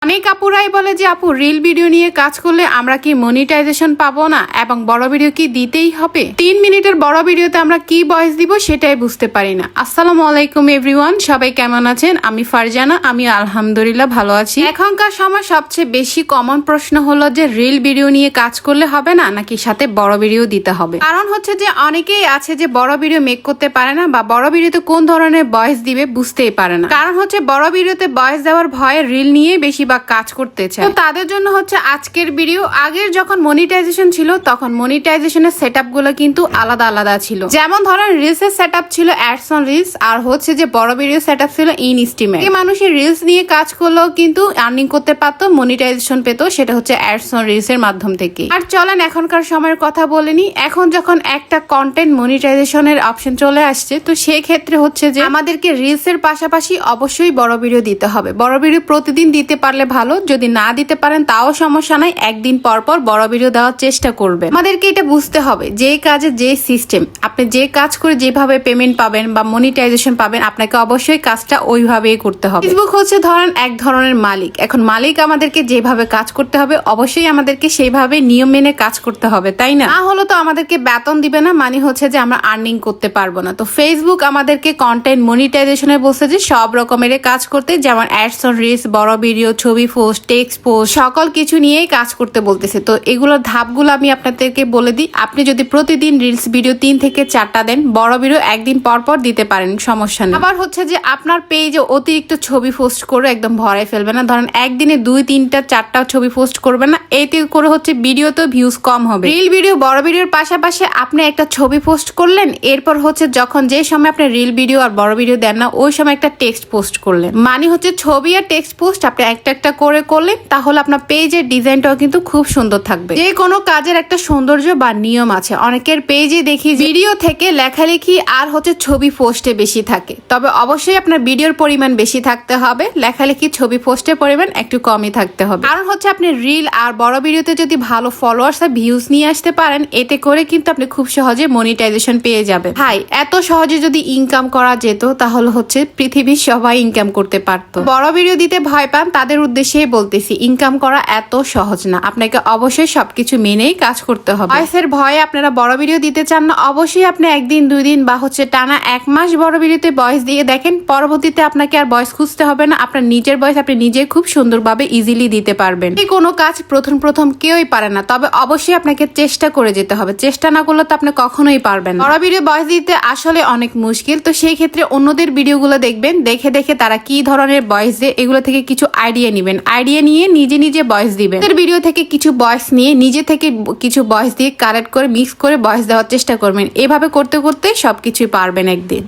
অনেক আপুরাই বলে যে আপু রিল ভিডিও নিয়ে কাজ করলে আমরা কি মনিটাইজেশন পাবো না এবং বড় ভিডিও কি দিতেই হবে। 3 মিনিটের বড় ভিডিওতে আমরা কি ভয়েস দিব সেটাই বুঝতে পারি না। আসসালামু আলাইকুম এভরিওয়ান, সবাই কেমন আছেন? আমি ফারজানা, আমি আলহামদুলিল্লাহ ভালো আছি। এখনকার সময় সবচেয়ে বেশি কমন প্রশ্ন হলো যে রিল ভিডিও নিয়ে কাজ করলে হবে না নাকি সাথে বড় ভিডিও দিতে হবে। কারণ হচ্ছে যে অনেকেই আছে যে বড় ভিডিও মেক করতে পারে না বা বড় ভিডিওতে কোন ধরনের ভয়েস দিবে বুঝতেই পারে না। কারণ হচ্ছে বড় ভিডিওতে ভয়েস দেওয়ার ভয়ে রিল নিয়ে বেশি বা কাজ করতে চায়। তো তাদের জন্য হচ্ছে আজকের ভিডিও। আগের যখন মনিটাইজেশন ছিল তখন মনিটাইজেশনের সেটআপ গুলো কিন্তু আলাদা আলাদা ছিল। যেমন ধরেন রিলস এর সেটআপ ছিল অ্যাডস অন রিলস, আর হচ্ছে যে বড় ভিডিও সেটআপ ছিল ইন স্টিমেট। এই মানুষের রিলস নিয়ে কাজ করলেও কিন্তু আর্নিং করতে পারতো, মনিটাইজেশন পেতো, সেটা হচ্ছে অ্যাডস অন রিলস এর মাধ্যম থেকে। আর চলেন এখনকার সময়ের কথা বলেনি। এখন যখন একটা কন্টেন্ট মনিটাইজেশনের অপশন চলে আসছে, তো সেই ক্ষেত্রে হচ্ছে যে আমাদেরকে রিলস এর পাশাপাশি অবশ্যই বড় ভিডিও দিতে হবে। বড় ভিডিও প্রতিদিন দিতে পারলে ভালো, যদি না দিতে পারেন তাও সমস্যা নাই, একদিন পর পর বড় ভিডিও দেওয়ার চেষ্টা করবে। আমাদেরকে এটা বুঝতে হবে যে কাজে যে সিস্টেম, আপনি যে কাজ করে যেভাবে পেমেন্ট পাবেন বা মনিটাইজেশন পাবেন, আপনাকে অবশ্যই কাজটা ওইভাবেই করতে হবে। ফেসবুক হচ্ছে ধরেন এক ধরনের মালিক। এখন মালিক আমাদেরকে যেভাবে কাজ করতে হবে অবশ্যই আমাদেরকে সেইভাবে নিয়ম মেনে কাজ করতে হবে, তাই না? হলো তো আমাদেরকে বেতন দিবে না, মানে হচ্ছে যে আমরা আর্নিং করতে পারবো না। তো ফেসবুক আমাদেরকে কন্টেন্ট মনিটাইজেশনে বলছে যে সব রকমের কাজ করতে, যেমন অ্যাডস অন রিলস, বড় ভিডিও, ছবি পোস্ট, টেক্সট পোস্ট, সকল কিছু নিয়েই কাজ করতে বলতেছে। তো এগুলোর ধাপগুলো আমি আপনাদেরকে বলে দিই। আপনি যদি প্রতিদিন রিলস ভিডিও 3 থেকে 4টা দেন, বড় ভিডিও একদিন পর পর দিতে পারেন, সমস্যা নেই। আবার হচ্ছে যে আপনার পেজে অতিরিক্ত ছবি পোস্ট করে একদম ভরাই ফেলবে না। ধরেন একদিনে 2, 3টা 4টা ছবি পোস্ট করবে না, এতে করে হচ্ছে ভিডিওতে ভিউজ কম হবে। রিল ভিডিও বড় ভিডিওর পাশাপাশি আপনি একটা ছবি পোস্ট করলেন, এরপর হচ্ছে যখন যে সময় আপনি রিল ভিডিও আর বড় ভিডিও দেন না, ওই সময় একটা টেক্সট পোস্ট করলেন, মানে হচ্ছে ছবি আর টেক্সট পোস্ট আপনি একটা একটা করে করলেন, তাহলে আপনার পেজের ডিজাইনটাও কিন্তু খুব সুন্দর থাকবে। যে কোনো কাজের একটা সৌন্দর্য বা নিয়ম আছে। অনেকের পেজে দেখি ভিডিও থেকে লেখালেখি আর হচ্ছে ছবি পোস্টে বেশি থাকে, তবে অবশ্যই আপনার ভিডিওর পরিমাণ বেশি থাকতে হবে, লেখালেখি ছবি পোস্টের পরিমাণ একটু কমই থাকতে হবে। কারণ হচ্ছে আপনি রিল আর বড় ভিডিওতে যদি ভালো ফলোয়ার্স আর ভিউজ নিয়ে আসতে পারেন, এতে করে কিন্তু আপনি খুব সহজে মনিটাইজেশন পেয়ে যাবেন। ভাই এত সহজে যদি ইনকাম করা যেত তাহলে হচ্ছে পৃথিবীর সবাই ইনকাম করতে পারতো। বড় ভিডিও দিতে ভয় পান তাদের উদ্দেশ্যেই বলতেছি, ইনকাম করা এত সহজ না, আপনাকে অবশ্যই সবকিছু মেনেই কাজ করতে হবে। ভয়েসের ভয়ে আপনারা বড় ভিডিও দিতে চান না, অবশ্যই আপনি একদিন 2 দিন বা হচ্ছে টানা 1 মাস বড় ভিডিওতে ভয়েস দিয়ে দেখেন, পরবর্তীতে আপনাকে আর ভয়েস খুঁজতে হবে না। আপনার নিজের ভয়েস আপনি নিজে খুব সুন্দরভাবে ইজিলি দিতে পারবেন। এই কোনো কাজ প্রথম কেউই পারে না, তবে অবশ্যই আপনাকে চেষ্টা করে যেতে হবে। চেষ্টা না করলে তো আপনি কখনোই পারবেন না। বড় ভিডিও ভয়েস দিতে আসলে অনেক মুশকিল। তো সেই ক্ষেত্রে অন্যদের ভিডিওগুলো দেখবেন, দেখে তারা কি ধরনের ভয়েস দেয়, এগুলো থেকে কিছু আইডিয়া নেবেন। আইডিয়া নিয়ে নিজে ভয়েস দিবেন। ভিডিও থেকে কিছু ভয়েস নিয়ে নিজে থেকে কিছু ভয়েস দিয়ে কালেক্ট করে মিক্স করে ভয়েস দেওয়ার চেষ্টা করবেন। এভাবে করতে করতে সবকিছুই পারবেন একদিন।